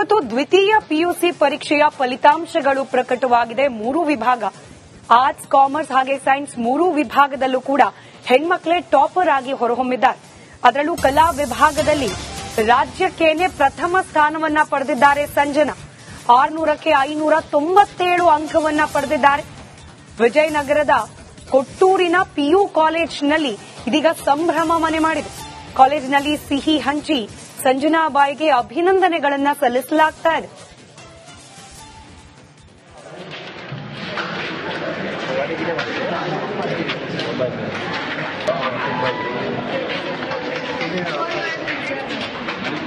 ಇವತ್ತು ದ್ವಿತೀಯ ಪಿಯುಸಿ ಪರೀಕ್ಷೆಯ ಫಲಿತಾಂಶಗಳು ಪ್ರಕಟವಾಗಿದೆ. 3 ವಿಭಾಗ ಆರ್ಟ್ಸ್, ಕಾಮರ್ಸ್ ಹಾಗೆ ಸೈನ್ಸ್ 3 ವಿಭಾಗದಲ್ಲೂ ಕೂಡ ಹೆಣ್ಮಕ್ಳೇ ಟಾಪರ್ ಆಗಿ ಹೊರಹೊಮ್ಮಿದ್ದಾರೆ. ಅದರಲ್ಲೂ ಕಲಾ ವಿಭಾಗದಲ್ಲಿ ರಾಜ್ಯಕ್ಕೇನೆ ಪ್ರಥಮ ಸ್ಥಾನವನ್ನ ಪಡೆದಿದ್ದಾರೆ ಸಂಜನಾ. 600ಕ್ಕೆ 597 ಅಂಕವನ್ನ ಪಡೆದಿದ್ದಾರೆ. ವಿಜಯನಗರದ ಕೊಟ್ಟೂರಿನ ಪಿಯು ಕಾಲೇಜಿನಲ್ಲಿ ಇದೀಗ ಸಂಭ್ರಮ ಮನೆ ಮಾಡಿದೆ. ಕಾಲೇಜಿನಲ್ಲಿ ಸಿಹಿ ಹಂಚಿ ಸಂಜನಾಬಾಯಿಗೆ ಅಭಿನಂದನೆಗಳನ್ನ ಸಲ್ಲಿಸಲಾಗ್ತಾ ಇದೆ.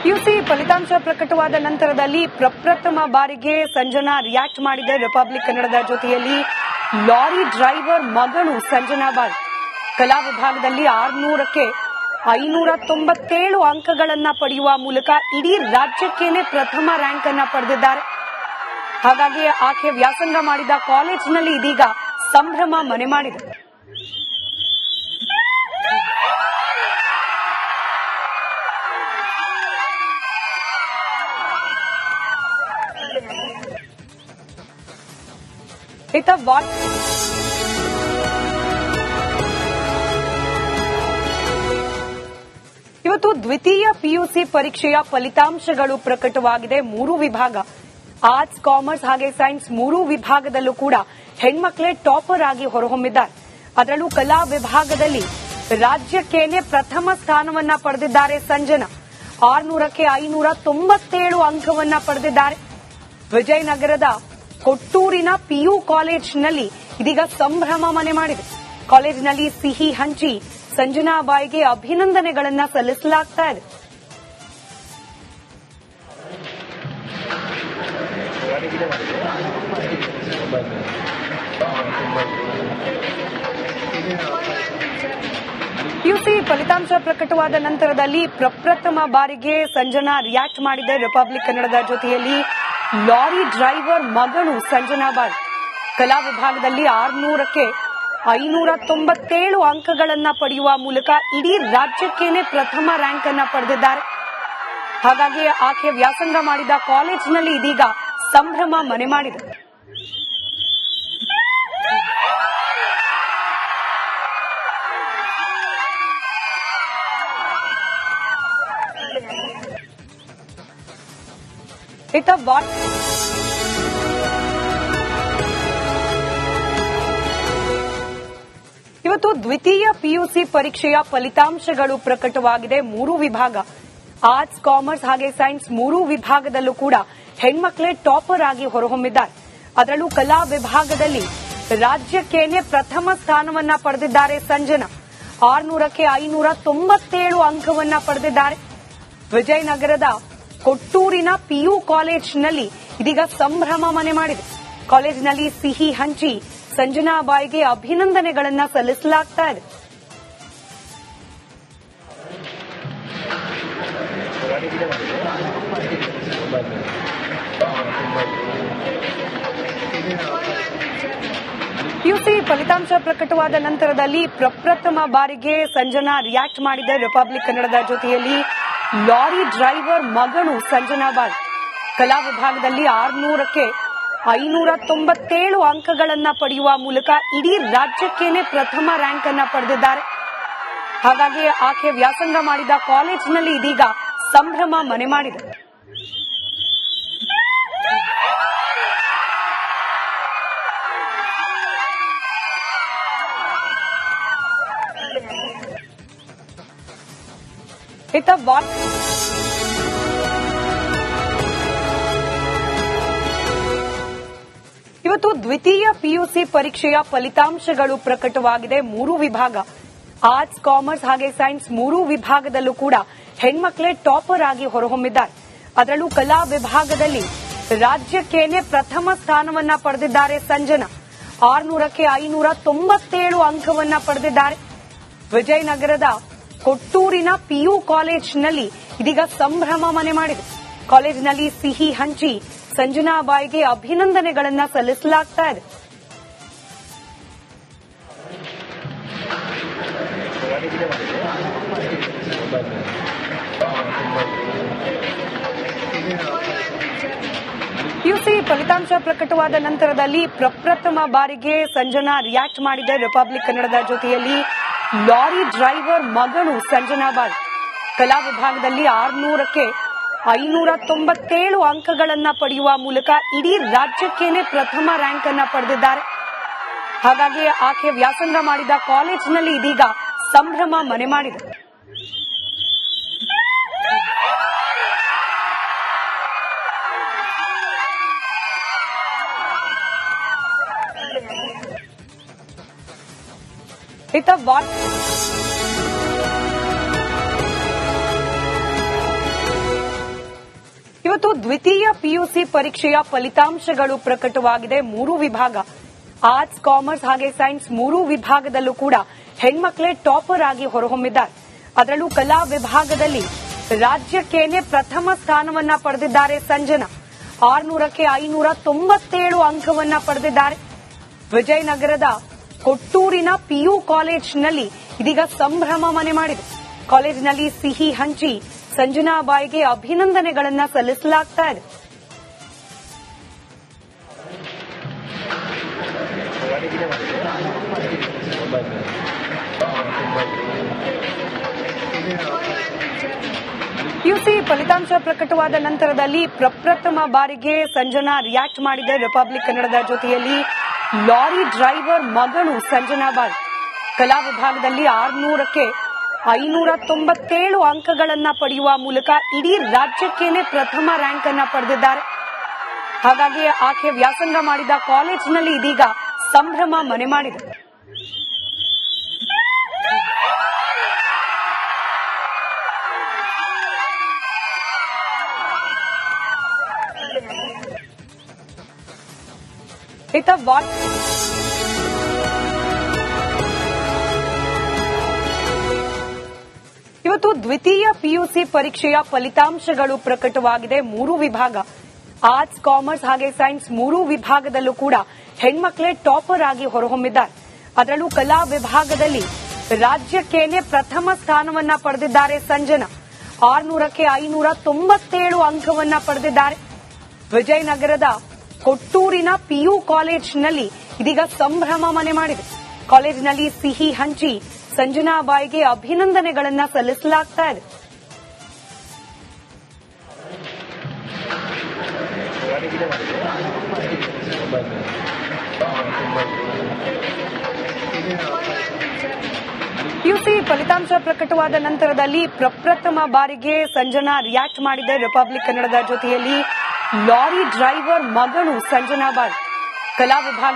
ಪಿಯುಸಿ ಫಲಿತಾಂಶ ಪ್ರಕಟವಾದ ನಂತರದಲ್ಲಿ ಪ್ರಪ್ರಥಮ ಬಾರಿಗೆ ಸಂಜನಾ ರಿಯಾಕ್ಟ್ ಮಾಡಿದೆ. ರಿಪಬ್ಲಿಕ್ ಕನ್ನಡದ ಜೊತೆಯಲ್ಲಿ ಲಾರಿ ಡ್ರೈವರ್ ಮಗಳು ಸಂಜನಾಬಾಯಿ ಕಲಾ ವಿಭಾಗದಲ್ಲಿ 600ಕ್ಕೆ 597 ಅಂಕಗಳನ್ನ ಪಡೆಯುವ ಮೂಲಕ ಇಡೀ ರಾಜ್ಯಕ್ಕೇನೆ ಪ್ರಥಮ ರ್ಯಾಂಕ್ ಅನ್ನ ಪಡೆದಿದ್ದಾರೆ. ಹಾಗಾಗಿ ಆಕೆ ವ್ಯಾಸಂಗ ಮಾಡಿದ ಕಾಲೇಜಿನಲ್ಲಿ ಇದೀಗ ಸಂಭ್ರಮ ಮನೆ ಮಾಡಿದೆ. ಇವತ್ತು ದ್ವಿತೀಯ ಪಿಯುಸಿ ಪರೀಕ್ಷೆಯ ಫಲಿತಾಂಶಗಳು ಪ್ರಕಟವಾಗಿದೆ. 3 ವಿಭಾಗ ಆರ್ಟ್ಸ್, ಕಾಮರ್ಸ್ ಹಾಗೆ ಸೈನ್ಸ್ 3 ವಿಭಾಗದಲ್ಲೂ ಕೂಡ ಹೆಣ್ಮಕ್ಳೇ ಟಾಪರ್ ಆಗಿ ಹೊರಹೊಮ್ಮಿದ್ದಾರೆ. ಅದರಲ್ಲೂ ಕಲಾ ವಿಭಾಗದಲ್ಲಿ ರಾಜ್ಯಕ್ಕೇನೆ ಪ್ರಥಮ ಸ್ಥಾನವನ್ನ ಪಡೆದಿದ್ದಾರೆ ಸಂಜನಾ. 600ಕ್ಕೆ 597 ಅಂಕವನ್ನ ಪಡೆದಿದ್ದಾರೆ. ವಿಜಯನಗರದ ಕೊಟ್ಟೂರಿನ ಪಿಯು ಕಾಲೇಜಿನಲ್ಲಿ ಇದೀಗ ಸಂಭ್ರಮ ಮನೆ ಮಾಡಿದೆ. ಕಾಲೇಜಿನಲ್ಲಿ ಸಿಹಿ ಹಂಚಿ ಸಂಜನಾಬಾಯಿಗೆ ಅಭಿನಂದನೆಗಳನ್ನ ಸಲ್ಲಿಸಲಾಗ್ತಾ ಇದೆ. ಪಿಯುಸಿ ಫಲಿತಾಂಶ ಪ್ರಕಟವಾದ ನಂತರದಲ್ಲಿ ಪ್ರಪ್ರಥಮ ಬಾರಿಗೆ ಸಂಜನಾ ರಿಯಾಕ್ಟ್ ಮಾಡಿದೆ. ರಿಪಬ್ಲಿಕ್ ಕನ್ನಡದ ಜೊತೆಯಲ್ಲಿ ಲಾರಿ ಡ್ರೈವರ್ ಮಗಳು ಸಂಜನಾಬಾಯಿ ಕಲಾ ವಿಭಾಗದಲ್ಲಿ 600ಕ್ಕೆ 597 ಅಂಕಗಳನ್ನ ಪಡೆಯುವ ಮೂಲಕ ಇಡೀ ರಾಜ್ಯಕ್ಕೇನೆ ಪ್ರಥಮ ರ್ಯಾಂಕ್ ಅನ್ನ ಪಡೆದಿದ್ದಾರೆ. ಹಾಗಾಗಿ ಆಕೆ ವ್ಯಾಸಂಗ ಮಾಡಿದ ಕಾಲೇಜಿನಲ್ಲಿ ಇದೀಗ ಸಂಭ್ರಮ ಮನೆ ಮಾಡಿದೆ. ಇವತ್ತು ದ್ವಿತೀಯ ಪಿಯುಸಿ ಪರೀಕ್ಷೆಯ ಫಲಿತಾಂಶಗಳು ಪ್ರಕಟವಾಗಿದೆ. 3 ವಿಭಾಗ ಆರ್ಟ್ಸ್, ಕಾಮರ್ಸ್ ಹಾಗೆ ಸೈನ್ಸ್ 3 ವಿಭಾಗದಲ್ಲೂ ಕೂಡ ಹೆಣ್ಮಕ್ಳೇ ಟಾಪರ್ ಆಗಿ ಹೊರಹೊಮ್ಮಿದ್ದಾರೆ. ಅದರಲ್ಲೂ ಕಲಾ ವಿಭಾಗದಲ್ಲಿ ರಾಜ್ಯಕ್ಕೇನೆ ಪ್ರಥಮ ಸ್ಥಾನವನ್ನ ಪಡೆದಿದ್ದಾರೆ ಸಂಜನಾ. 600ಕ್ಕೆ 597 ಅಂಕವನ್ನ ಪಡೆದಿದ್ದಾರೆ. ವಿಜಯನಗರದ ಕೊಟ್ಟೂರಿನ ಪಿಯು ಕಾಲೇಜಿನಲ್ಲಿ ಇದೀಗ ಸಂಭ್ರಮ ಮನೆ ಮಾಡಿದೆ. ಕಾಲೇಜಿನಲ್ಲಿ ಸಿಹಿ ಹಂಚಿ ಸಂಜನಾಬಾಯಿಗೆ ಅಭಿನಂದನೆಗಳನ್ನ ಸಲ್ಲಿಸಲಾಗ್ತಾ ಇದೆ. ಪಿಯುಸಿ ಫಲಿತಾಂಶ ಪ್ರಕಟವಾದ ನಂತರದಲ್ಲಿ ಪ್ರಪ್ರಥಮ ಬಾರಿಗೆ ಸಂಜನಾ ರಿಯಾಕ್ಟ್ ಮಾಡಿದೆ. ರಿಪಬ್ಲಿಕ್ ಕನ್ನಡದ ಜೊತೆಯಲ್ಲಿ ಲಾರಿ ಡ್ರೈವರ್ ಮಗಳು ಸಂಜನಾಬಾಯಿ ಕಲಾ ವಿಭಾಗದಲ್ಲಿ 600ಕ್ಕೆ 597 ಅಂಕಗಳನ್ನ ಪಡೆಯುವ ಮೂಲಕ ಇಡೀ ರಾಜ್ಯಕ್ಕೇನೆ ಪ್ರಥಮ ರ್ಯಾಂಕ್ ಅನ್ನ ಪಡೆದಿದ್ದಾರೆ. ಹಾಗಾಗಿ ಆಕೆ ವ್ಯಾಸಂಗ ಮಾಡಿದ ಕಾಲೇಜಿನಲ್ಲಿ ಇದೀಗ ಸಂಭ್ರಮ ಮನೆ ಮಾಡಿದೆ. ಇವತ್ತು ದ್ವಿತೀಯ ಪಿಯುಸಿ ಪರೀಕ್ಷೆಯ ಫಲಿತಾಂಶಗಳು ಪ್ರಕಟವಾಗಿದೆ. 3 ವಿಭಾಗ ಆರ್ಟ್ಸ್, ಕಾಮರ್ಸ್ ಹಾಗೆ ಸೈನ್ಸ್ 3 ವಿಭಾಗದಲ್ಲೂ ಕೂಡ ಹೆಣ್ಮಕ್ಳೇ ಟಾಪರ್ ಆಗಿ ಹೊರಹೊಮ್ಮಿದ್ದಾರೆ. ಅದರಲ್ಲೂ ಕಲಾ ವಿಭಾಗದಲ್ಲಿ ರಾಜ್ಯಕ್ಕೇನೆ ಪ್ರಥಮ ಸ್ಥಾನವನ್ನ ಪಡೆದಿದ್ದಾರೆ ಸಂಜನಾ. 600ಕ್ಕೆ 597 ಅಂಕವನ್ನ ಪಡೆದಿದ್ದಾರೆ. ವಿಜಯನಗರದ ಕೊಟ್ಟೂರಿನ ಪಿಯು ಕಾಲೇಜಿನಲ್ಲಿ ಇದೀಗ ಸಂಭ್ರಮ ಮನೆ ಮಾಡಿದೆ. ಕಾಲೇಜಿನಲ್ಲಿ ಸಿಹಿ ಹಂಚಿ ಸಂಜನಾಬಾಯಿಗೆ ಅಭಿನಂದನೆಗಳನ್ನ ಸಲ್ಲಿಸಲಾಗ್ತಾ ಇದೆ. ಪಿಯುಸಿ ಫಲಿತಾಂಶ ಪ್ರಕಟವಾದ ನಂತರದಲ್ಲಿ ಪ್ರಪ್ರಥಮ ಬಾರಿಗೆ ಸಂಜನಾ ರಿಯಾಕ್ಟ್ ಮಾಡಿದೆ. ರಿಪಬ್ಲಿಕ್ ಕನ್ನಡದ ಜೊತೆಯಲ್ಲಿ ಲಾರಿ ಡ್ರೈವರ್ ಮಗಳು ಸಂಜನಾ ಬಾಯ್ ಕಲಾ ವಿಭಾಗದಲ್ಲಿ 600ಕ್ಕೆ 597 ಅಂಕಗಳನ್ನ ಪಡೆಯುವ ಮೂಲಕ ಇಡೀ ರಾಜ್ಯಕ್ಕೇನೆ ಪ್ರಥಮ ರ್ಯಾಂಕ್ ಅನ್ನ ಪಡೆದಿದ್ದಾರೆ. ಹಾಗಾಗಿ ಆಕೆ ವ್ಯಾಸಂಗ ಮಾಡಿದ ಕಾಲೇಜಿನಲ್ಲಿ ಇದೀಗ ಸಂಭ್ರಮ ಮನೆ ಮಾಡಿದೆ. ಇವತ್ತು ದ್ವಿತೀಯ ಪಿಯುಸಿ ಪರೀಕ್ಷೆಯ ಫಲಿತಾಂಶಗಳು ಪ್ರಕಟವಾಗಿದೆ. 3 ವಿಭಾಗ ಆರ್ಟ್ಸ್, ಕಾಮರ್ಸ್ ಹಾಗೆ ಸೈನ್ಸ್ 3 ವಿಭಾಗದಲ್ಲೂ ಕೂಡ ಹೆಣ್ಮಕ್ಳೇ ಟಾಪರ್ ಆಗಿ ಹೊರಹೊಮ್ಮಿದ್ದಾರೆ. ಅದರಲ್ಲೂ ಕಲಾ ವಿಭಾಗದಲ್ಲಿ ರಾಜ್ಯಕ್ಕೇನೆ ಪ್ರಥಮ ಸ್ಥಾನವನ್ನ ಪಡೆದಿದ್ದಾರೆ ಸಂಜನಾ. 600ಕ್ಕೆ 597 ಅಂಕವನ್ನ ಪಡೆದಿದ್ದಾರೆ. ವಿಜಯನಗರದ ಕೊಟ್ಟೂರಿನ ಪಿಯು ಕಾಲೇಜಿನಲ್ಲಿ ಇದೀಗ ಸಂಭ್ರಮ ಮನೆ ಮಾಡಿದೆ. ಕಾಲೇಜಿನಲ್ಲಿ ಸಿಹಿ ಹಂಚಿ ಸಂಜನಾ ಬಾಯಿಗೆ ಅಭಿನಂದನೆಗಳನ್ನ ಸಲ್ಲಿಸಲಾಗ್ತಾ ಇದೆ. ಪಿಯುಸಿ ಫಲಿತಾಂಶ ಪ್ರಕಟವಾದ ನಂತರದಲ್ಲಿ ಪ್ರಪ್ರಥಮ ಬಾರಿಗೆ ಸಂಜನಾ ರಿಯಾಕ್ಟ್ ಮಾಡಿದೆ. ರಿಪಬ್ಲಿಕ್ ಕನ್ನಡದ ಜೊತೆಯಲ್ಲಿ ಲಾರಿ ಡ್ರೈವರ್ ಮಗಳು ಸಂಜನಾ ಬಾಯ್ ಕಲಾ ವಿಭಾಗದಲ್ಲಿ 600ಕ್ಕೆ 597 ಅಂಕಗಳನ್ನ ಪಡೆಯುವ ಮೂಲಕ ಇಡೀ ರಾಜ್ಯಕ್ಕೇನೆ ಪ್ರಥಮ ರ್ಯಾಂಕ್ ಅನ್ನ ಪಡೆದಿದ್ದಾರೆ. ಹಾಗಾಗಿ ಆಕೆ ವ್ಯಾಸಂಗ ಮಾಡಿದ ಕಾಲೇಜಿನಲ್ಲಿ ಇದೀಗ ಸಂಭ್ರಮ ಮನೆ ಮಾಡಿದೆ. ಇವತ್ತು ದ್ವಿತೀಯ ಪಿಯುಸಿ ಪರೀಕ್ಷೆಯ ಫಲಿತಾಂಶಗಳು ಪ್ರಕಟವಾಗಿದೆ. 3 ವಿಭಾಗ ಆರ್ಟ್ಸ್, ಕಾಮರ್ಸ್ ಹಾಗೆ ಸೈನ್ಸ್ 3 ವಿಭಾಗದಲ್ಲೂ ಕೂಡ ಹೆಣ್ಮಕ್ಳೇ ಟಾಪರ್ ಆಗಿ ಹೊರಹೊಮ್ಮಿದ್ದಾರೆ. ಅದರಲ್ಲೂ ಕಲಾ ವಿಭಾಗದಲ್ಲಿ ರಾಜ್ಯಕ್ಕೇನೆ ಪ್ರಥಮ ಸ್ಥಾನವನ್ನ ಪಡೆದಿದ್ದಾರೆ ಸಂಜನಾ. 600ಕ್ಕೆ 597 ಅಂಕವನ್ನ ಪಡೆದಿದ್ದಾರೆ. ವಿಜಯನಗರದ ಕೊಟ್ಟೂರಿನ ಪಿಯು ಕಾಲೇಜಿನಲ್ಲಿ ಇದೀಗ ಸಂಭ್ರಮ ಮನೆ ಮಾಡಿದೆ. ಕಾಲೇಜಿನಲ್ಲಿ ಸಿಹಿ ಹಂಚಿ ಸಂಜನಾ ಬಾಯಿಗೆ ಅಭಿನಂದನೆಗಳನ್ನ ಸಲ್ಲಿಸಲಾಗ್ತಾ ಇದೆ. ಪಿಯುಸಿ ಫಲಿತಾಂಶ ಪ್ರಕಟವಾದ ನಂತರದಲ್ಲಿ ಪ್ರಪ್ರಥಮ ಬಾರಿಗೆ ಸಂಜನಾ ರಿಯಾಕ್ಟ್ ಮಾಡಿದೆ. ರಿಪಬ್ಲಿಕ್ ಕನ್ನಡದ ಜೊತೆಯಲ್ಲಿ ಲಾರಿ ಡ್ರೈವರ್ ಮಗಳು ಸಂಜನಾ ಬಾಯ್ ಕಲಾ ವಿಭಾಗ